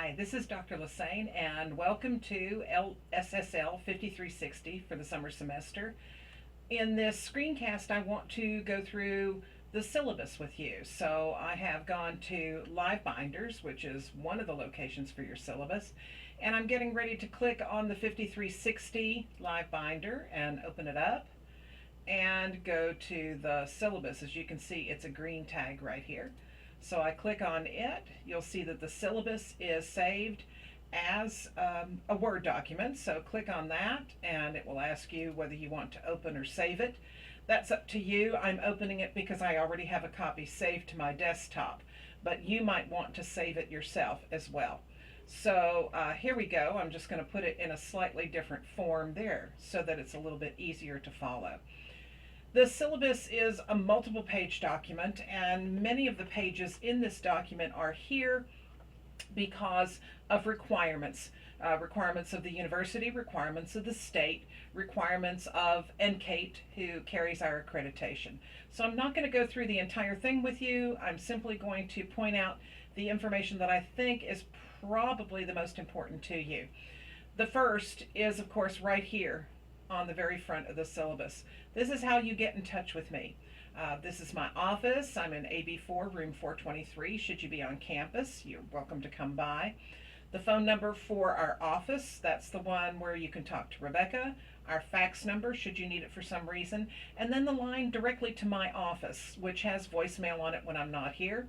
Hi, this is Dr. Lassane, and welcome to SSL 5360 for the summer semester. In this screencast, I want to go through the syllabus with you. So I have gone to Live Binders, which is one of the locations for your syllabus, and I'm getting ready to click on the 5360 Live Binder and open it up and go to the syllabus. As you can see, it's a green tag right here. So I click on it. You'll see that the syllabus is saved as a Word document. So click on that and it will ask you whether you want to open or save it. That's up to you. I'm opening it because I already have a copy saved to my desktop, but you might want to save it yourself as well. So here we go. I'm just going to put it in a slightly different form there so that it's a little bit easier to follow. The syllabus is a multiple page document, and many of the pages in this document are here because of requirements. Requirements of the university, requirements of the state, requirements of NCATE, who carries our accreditation. So I'm not going to go through the entire thing with you. I'm simply going to point out the information that I think is probably the most important to you. The first is, of course, right here on the very front of the syllabus. This is how you get in touch with me. This is my office. I'm in AB4, room 423. Should you be on campus, you're welcome to come by. The phone number for our office, that's the one where you can talk to Rebecca. Our fax number, should you need it for some reason. And then the line directly to my office, which has voicemail on it when I'm not here.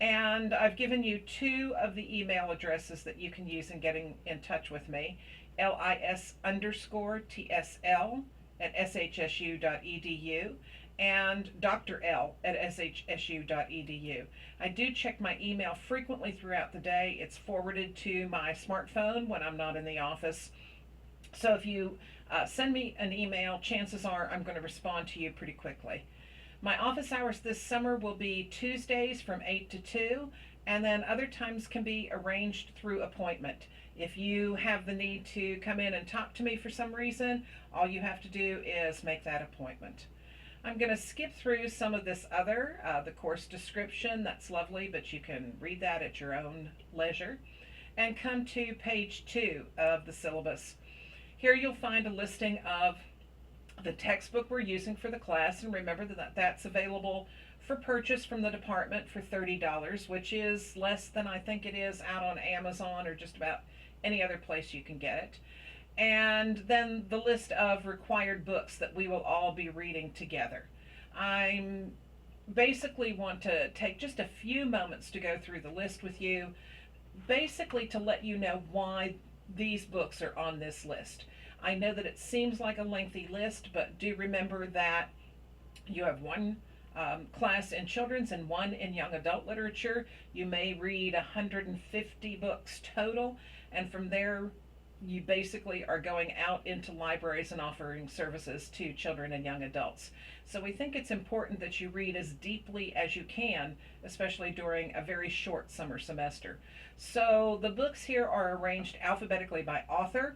And I've given you two of the email addresses that you can use in getting in touch with me. lis_tsl@shsu.edu and drl@shsu.edu. I do check my email frequently throughout the day. It's forwarded to my smartphone when I'm not in the office. So if you send me an email, chances are I'm going to respond to you pretty quickly. My office hours this summer will be Tuesdays from 8 to 2, and then other times can be arranged through appointment. If you have the need to come in and talk to me for some reason, all you have to do is make that appointment. I'm going to skip through some of this other, the course description. That's lovely, but you can read that at your own leisure. And come to page 2 of the syllabus. Here you'll find a listing of the textbook we're using for the class, and remember that that's available for purchase from the department for $30, which is less than I think it is out on Amazon or just about any other place you can get it. And then the list of required books that we will all be reading together. I basically want to take just a few moments to go through the list with you, basically to let you know why these books are on this list. I know that it seems like a lengthy list, but do remember that you have one class in children's and one in young adult literature. You may read 150 books total, and from there you basically are going out into libraries and offering services to children and young adults. So we think it's important that you read as deeply as you can, especially during a very short summer semester. So the books here are arranged alphabetically by author.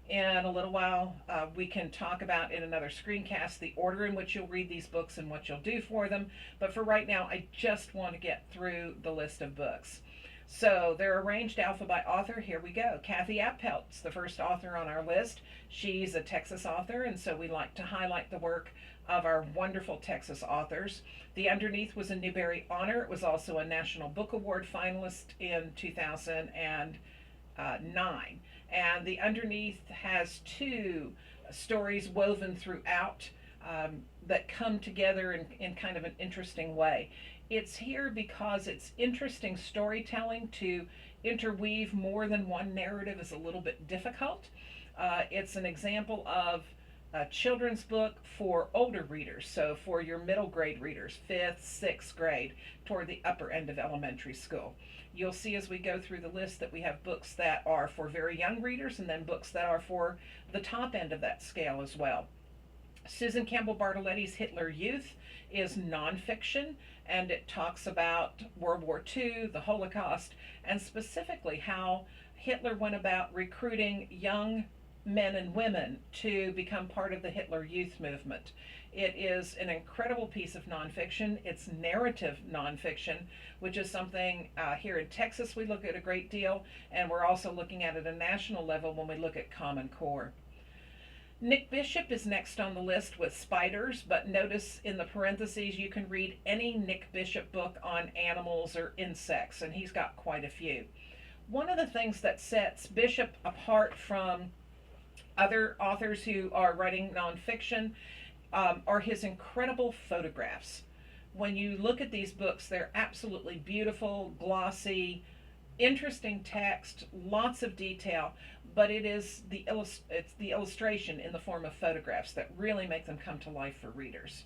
In a little while, we can talk about in another screencast the order in which you'll read these books and what you'll do for them. But for right now, I just want to get through the list of books. So they're arranged alpha by author. Here we go. Kathy Appelt's the first author on our list. She's a Texas author, and so we like to highlight the work of our wonderful Texas authors. The underneath was a Newbery Honor. It was also a National Book Award finalist in 2009. And the underneath has two stories woven throughout that come together in kind of an interesting way. It's here because it's interesting storytelling. To interweave more than one narrative is a little bit difficult. It's an example of a children's book for older readers, so for your middle grade readers, 5th, 6th grade, toward the upper end of elementary school. You'll see as we go through the list that we have books that are for very young readers and then books that are for the top end of that scale as well. Susan Campbell Bartoletti's Hitler Youth is nonfiction, and it talks about World War II, the Holocaust, and specifically how Hitler went about recruiting young men and women to become part of the Hitler Youth movement. It is an incredible piece of nonfiction. It's narrative nonfiction, which is something here in Texas we look at a great deal, and we're also looking at a national level when we look at Common Core. Nick Bishop is next on the list with Spiders, but notice in the parentheses you can read any Nick Bishop book on animals or insects, and he's got quite a few. One of the things that sets Bishop apart from other authors who are writing nonfiction are his incredible photographs. When you look at these books, they're absolutely beautiful, glossy, interesting text, lots of detail, but it's the illustration in the form of photographs that really make them come to life for readers.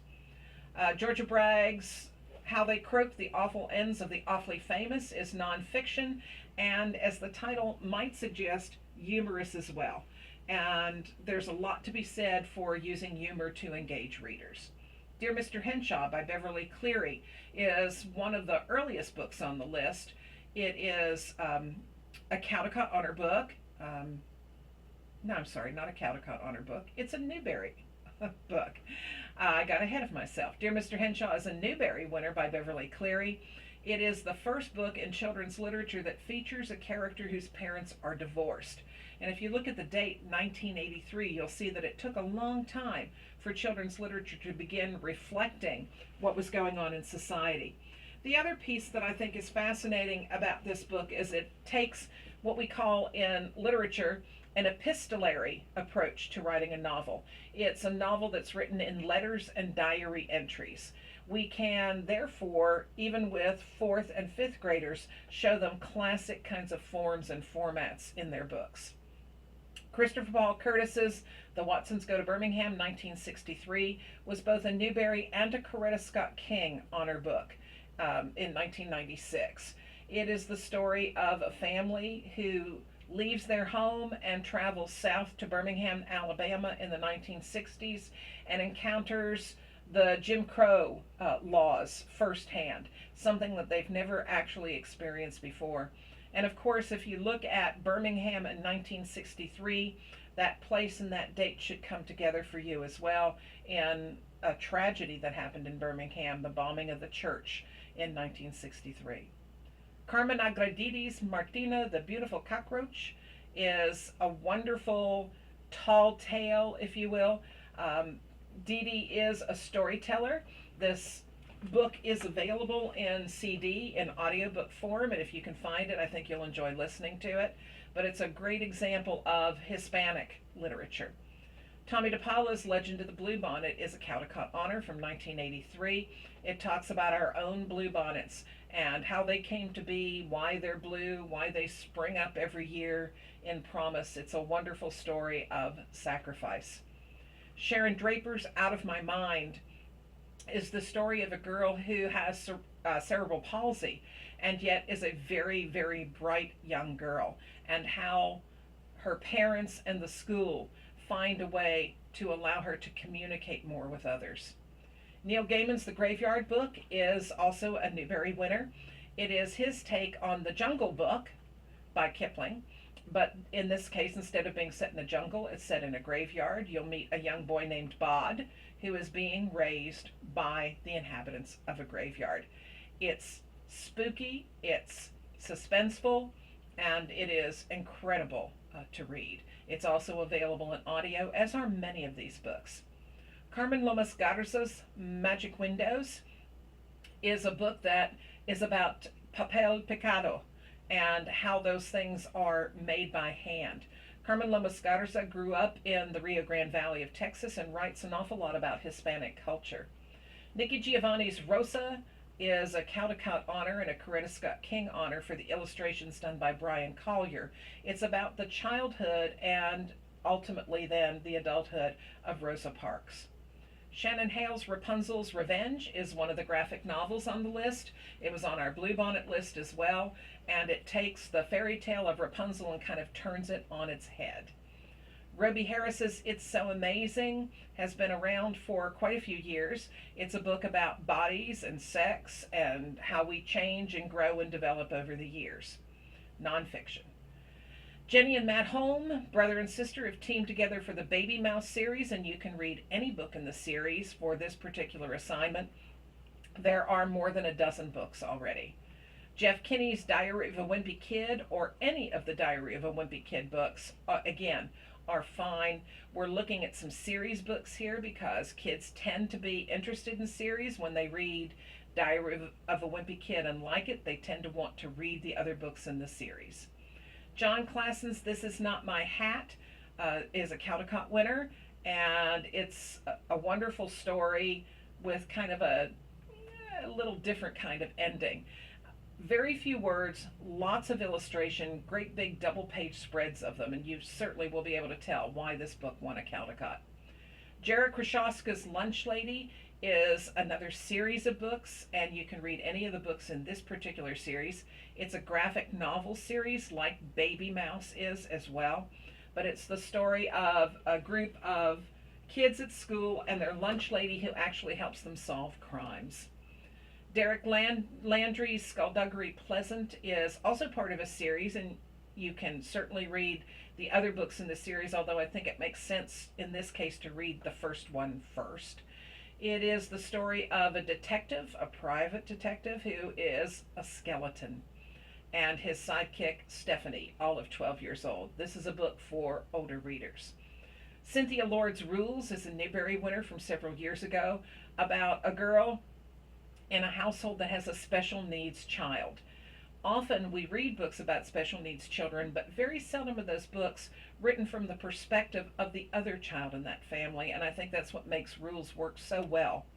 Georgia Bragg's How They Croak the Awful Ends of the Awfully Famous is nonfiction, and as the title might suggest, humorous as well. And there's a lot to be said for using humor to engage readers. Dear Mr. Henshaw by Beverly Cleary is one of the earliest books on the list. It is a Caldecott Honor book. No, I'm sorry, not a Caldecott Honor book. It's a Newbery book. I got ahead of myself. Dear Mr. Henshaw is a Newbery winner by Beverly Cleary. It is the first book in children's literature that features a character whose parents are divorced. And if you look at the date, 1983, you'll see that it took a long time for children's literature to begin reflecting what was going on in society. The other piece that I think is fascinating about this book is it takes what we call in literature an epistolary approach to writing a novel. It's a novel that's written in letters and diary entries. We can, therefore, even with 4th and 5th graders, show them classic kinds of forms and formats in their books. Christopher Paul Curtis's The Watsons Go to Birmingham, 1963, was both a Newbery and a Coretta Scott King honor book in 1996. It is the story of a family who leaves their home and travels south to Birmingham, Alabama in the 1960s and encounters the Jim Crow laws firsthand, something that they've never actually experienced before. And of course, if you look at Birmingham in 1963, that place and that date should come together for you as well in a tragedy that happened in Birmingham, the bombing of the church in 1963. Carmen Agredides' Martina, the Beautiful Cockroach, is a wonderful tall tale, if you will. Dee Dee is a storyteller. This book is available in CD, in audiobook form, and if you can find it, I think you'll enjoy listening to it. But it's a great example of Hispanic literature. Tommy DePaula's Legend of the Bluebonnet is a Caldecott Honor from 1983. It talks about our own bluebonnets and how they came to be, why they're blue, why they spring up every year in promise. It's a wonderful story of sacrifice. Sharon Draper's Out of My Mind is the story of a girl who has cerebral palsy and yet is a very, very bright young girl, and how her parents and the school find a way to allow her to communicate more with others. Neil Gaiman's The Graveyard Book is also a Newbery winner. It is his take on The Jungle Book by Kipling, but in this case, instead of being set in a jungle, it's set in a graveyard. You'll meet a young boy named Bod who is being raised by the inhabitants of a graveyard. It's spooky, it's suspenseful, and it is incredible to read. It's also available in audio, as are many of these books. Carmen Lomas Garza's Magic Windows is a book that is about papel picado and how those things are made by hand. Carmen Lomas Garza grew up in the Rio Grande Valley of Texas and writes an awful lot about Hispanic culture. Nikki Giovanni's Rosa is a Caldecott Honor and a Coretta Scott King Honor for the illustrations done by Brian Collier. It's about the childhood and ultimately then the adulthood of Rosa Parks. Shannon Hale's Rapunzel's Revenge is one of the graphic novels on the list. It was on our Bluebonnet list as well, and it takes the fairy tale of Rapunzel and kind of turns it on its head. Roby Harris's It's So Amazing has been around for quite a few years. It's a book about bodies and sex and how we change and grow and develop over the years. Nonfiction. Jenny and Matt Holm, brother and sister, have teamed together for the Baby Mouse series, and you can read any book in the series for this particular assignment. There are more than a dozen books already. Jeff Kinney's Diary of a Wimpy Kid, or any of the Diary of a Wimpy Kid books, again, are fine. We're looking at some series books here because kids tend to be interested in series. When they read Diary of a Wimpy Kid and like it, they tend to want to read the other books in the series. John Klassen's This Is Not My Hat is a Caldecott winner, and it's a wonderful story with kind of a little different kind of ending. Very few words, lots of illustration, great big double page spreads of them, and you certainly will be able to tell why this book won a Caldecott. Jarek Krasowska's Lunch Lady is another series of books, and you can read any of the books in this particular series. It's a graphic novel series like Baby Mouse is as well, but it's the story of a group of kids at school and their lunch lady who actually helps them solve crimes. Derek Landry's Skullduggery Pleasant is also part of a series, and you can certainly read the other books in the series, although I think it makes sense in this case to read the first one first. It is the story of a detective, a private detective, who is a skeleton, and his sidekick, Stephanie, all of 12 years old. This is a book for older readers. Cynthia Lord's Rules is a Newbery winner from several years ago about a girl in a household that has a special needs child. Often we read books about special needs children, but very seldom are those books written from the perspective of the other child in that family, and I think that's what makes Rules work so well.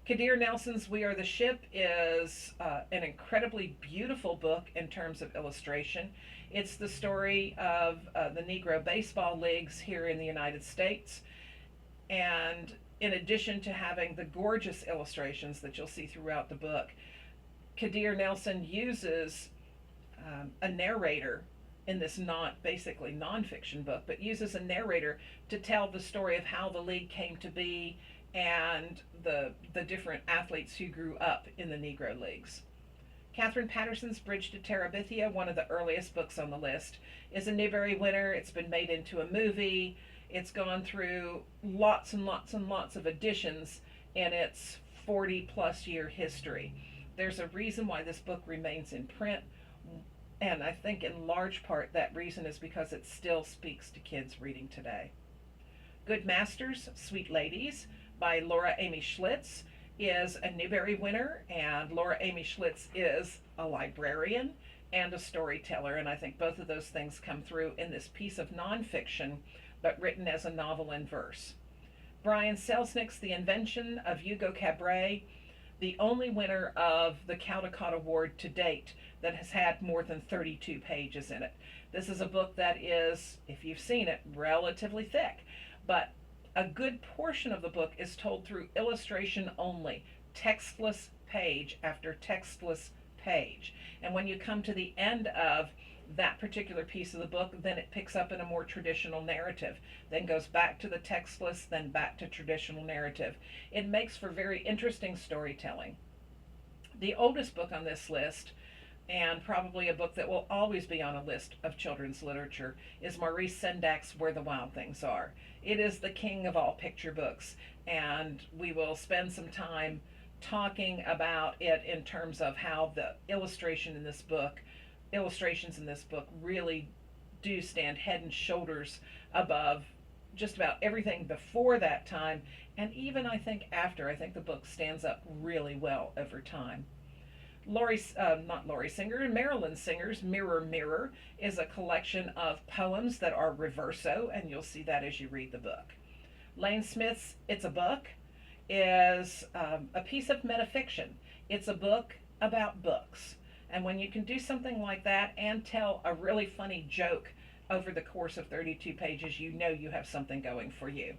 Kadir Nelson's We Are the Ship is an incredibly beautiful book in terms of illustration. It's the story of the Negro baseball leagues here in the United States, and in addition to having the gorgeous illustrations that you'll see throughout the book, Kadir Nelson uses a narrator in this basically nonfiction book, but uses a narrator to tell the story of how the league came to be and the different athletes who grew up in the Negro Leagues. Catherine Patterson's Bridge to Terabithia, one of the earliest books on the list, is a Newbery winner. It's been made into a movie. It's gone through lots and lots and lots of editions in its 40-plus year history. There's a reason why this book remains in print, and I think in large part that reason is because it still speaks to kids reading today. Good Masters, Sweet Ladies by Laura Amy Schlitz is a Newbery winner, and Laura Amy Schlitz is a librarian and a storyteller, and I think both of those things come through in this piece of nonfiction, but written as a novel in verse. Brian Selznick's The Invention of Hugo Cabret, the only winner of the Caldecott Award to date that has had more than 32 pages in it. This is a book that is, if you've seen it, relatively thick, but a good portion of the book is told through illustration only, textless page after textless page. And when you come to the end of that particular piece of the book, then it picks up in a more traditional narrative, then goes back to the textless, then back to traditional narrative. It makes for very interesting storytelling. The oldest book on this list, and probably a book that will always be on a list of children's literature, is Maurice Sendak's Where the Wild Things Are. It is the king of all picture books, and we will spend some time talking about it in terms of how the illustrations in this book really do stand head and shoulders above just about everything before that time, and even I think after. I think the book stands up really well over time. Marilyn Singer's Mirror Mirror is a collection of poems that are reverso, and you'll see that as you read the book. Lane Smith's It's a Book is a piece of metafiction. It's a book about books. And when you can do something like that and tell a really funny joke over the course of 32 pages, you know you have something going for you.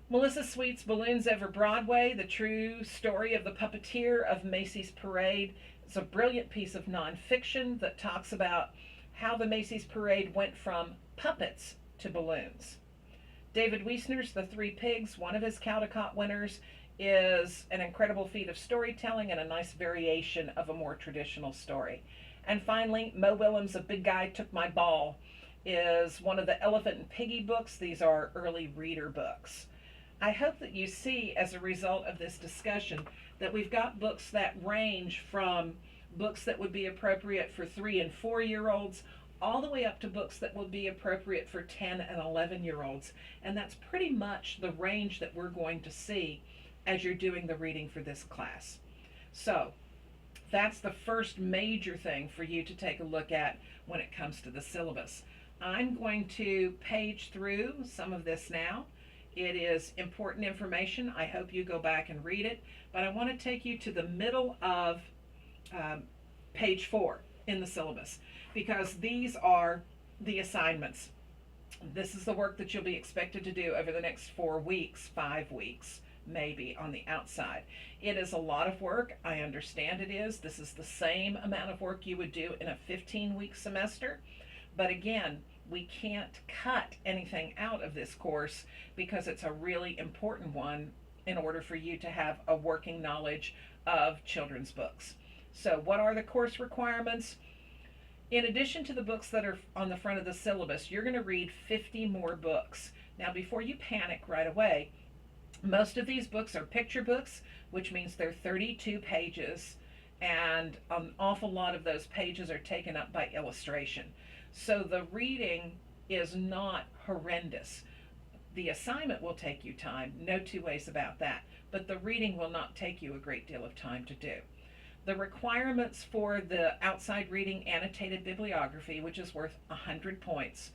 Melissa Sweet's Balloons Over Broadway, the true story of the puppeteer of Macy's Parade. It's a brilliant piece of nonfiction that talks about how the Macy's Parade went from puppets to balloons. David Wiesner's The Three Pigs, one of his Caldecott winners, is an incredible feat of storytelling and a nice variation of a more traditional story. And finally, Mo Willems' A Big Guy Took My Ball is one of the Elephant and Piggy books. These are early reader books. I hope that you see, as a result of this discussion, that we've got books that range from books that would be appropriate for 3 and 4-year-olds all the way up to books that would be appropriate for 10 and 11-year-olds. And that's pretty much the range that we're going to see as you're doing the reading for this class. So that's the first major thing for you to take a look at when it comes to the syllabus. I'm going to page through some of this now. It is important information. I hope you go back and read it, but I want to take you to the middle of page 4 in the syllabus, because these are the assignments. This is the work that you'll be expected to do over the next 4 weeks, 5 weeks, maybe on the outside. It is a lot of work. I understand it is. This is the same amount of work you would do in a 15-week semester. But again, we can't cut anything out of this course because it's a really important one in order for you to have a working knowledge of children's books. So what are the course requirements? In addition to the books that are on the front of the syllabus, you're going to read 50 more books. Now, before you panic right away, most of these books are picture books, which means they're 32 pages, and an awful lot of those pages are taken up by illustration. So the reading is not horrendous. The assignment will take you time, no two ways about that, but the reading will not take you a great deal of time to do. The requirements for the outside reading annotated bibliography, which is worth 100 points,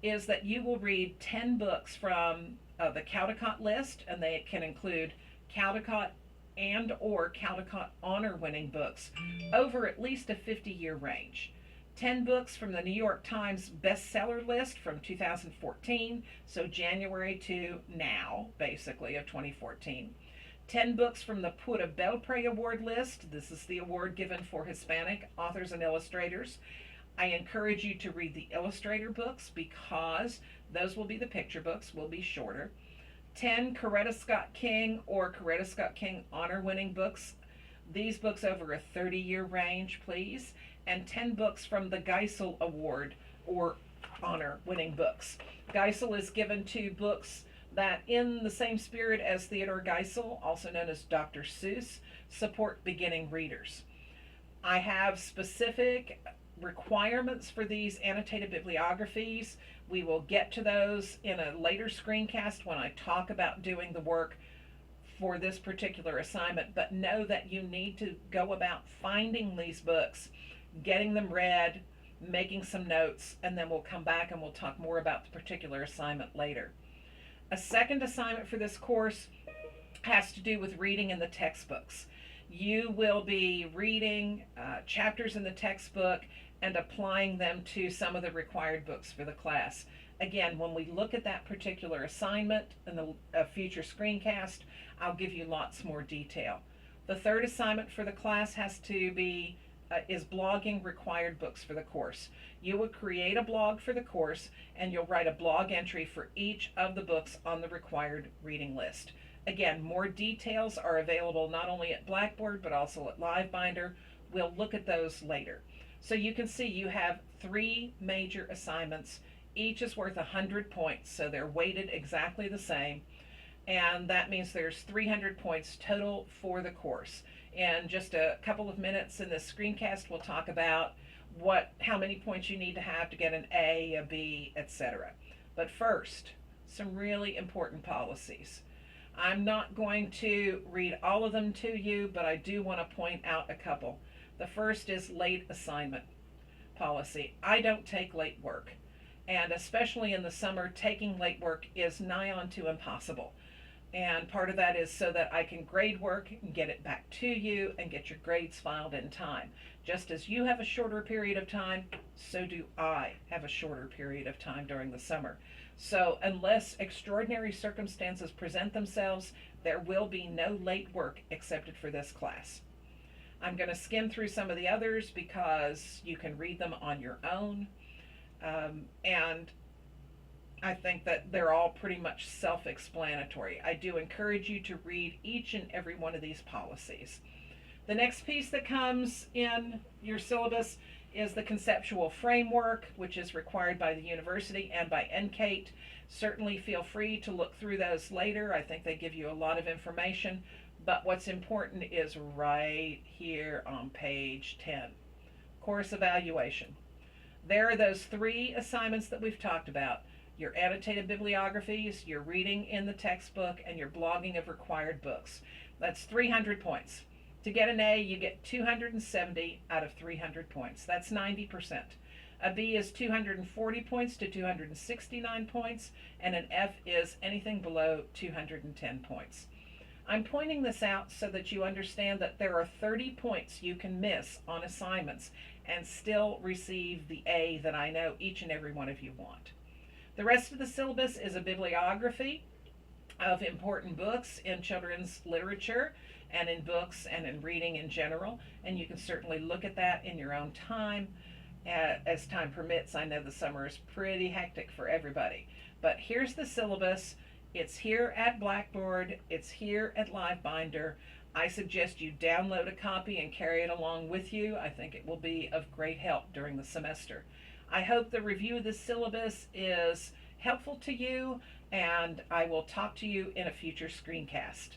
is that you will read 10 books from the Caldecott list, and they can include Caldecott and or Caldecott honor-winning books over at least a 50-year range. 10 books from the New York Times bestseller list from 2014, so January to now, basically, of 2014. 10 books from the Pura Belpre Award list. This is the award given for Hispanic authors and illustrators. I encourage you to read the illustrator books because those will be the picture books, will be shorter. 10 Coretta Scott King or Coretta Scott King honor-winning books. These books over a 30-year range, please. And 10 books from the Geisel Award or honor-winning books. Geisel is given to books that, in the same spirit as Theodore Geisel, also known as Dr. Seuss, support beginning readers. I have specific requirements for these annotated bibliographies. We will get to those in a later screencast when I talk about doing the work for this particular assignment, but know that you need to go about finding these books, getting them read, making some notes, and then we'll come back and we'll talk more about the particular assignment later. A second assignment for this course has to do with reading in the textbooks. You will be reading chapters in the textbook and applying them to some of the required books for the class. Again, when we look at that particular assignment in the future screencast, I'll give you lots more detail. The third assignment for the class has to be is blogging required books for the course. You will create a blog for the course and you'll write a blog entry for each of the books on the required reading list. Again, more details are available not only at Blackboard but also at LiveBinder. We'll look at those later. So you can see you have 3 major assignments. Each is worth 100 points, so they're weighted exactly the same. And that means there's 300 points total for the course. In just a couple of minutes in this screencast, we'll talk about how many points you need to have to get an A, a B, etc. But first, some really important policies. I'm not going to read all of them to you, but I do want to point out a couple. The first is late assignment policy. I don't take late work, and especially in the summer, taking late work is nigh on to impossible. And part of that is so that I can grade work and get it back to you and get your grades filed in time. Just as you have a shorter period of time, so do I have a shorter period of time during the summer. So unless extraordinary circumstances present themselves, there will be no late work accepted for this class. I'm going to skim through some of the others because you can read them on your own. And I think that they're all pretty much self-explanatory. I do encourage you to read each and every one of these policies. The next piece that comes in your syllabus is the conceptual framework, which is required by the university and by NCATE. Certainly feel free to look through those later. I think they give you a lot of information, but what's important is right here on page 10, course evaluation. There are those 3 assignments that we've talked about: your annotated bibliographies, your reading in the textbook, and your blogging of required books. That's 300 points. To get an A, you get 270 out of 300 points. That's 90%. A B is 240 points to 269 points, and an F is anything below 210 points. I'm pointing this out so that you understand that there are 30 points you can miss on assignments and still receive the A that I know each and every one of you want. The rest of the syllabus is a bibliography of important books in children's literature and in books and in reading in general, and you can certainly look at that in your own time as time permits. I know the summer is pretty hectic for everybody, but here's the syllabus. It's here at Blackboard, it's here at LiveBinder. I suggest you download a copy and carry it along with you. I think it will be of great help during the semester. I hope the review of the syllabus is helpful to you, and I will talk to you in a future screencast.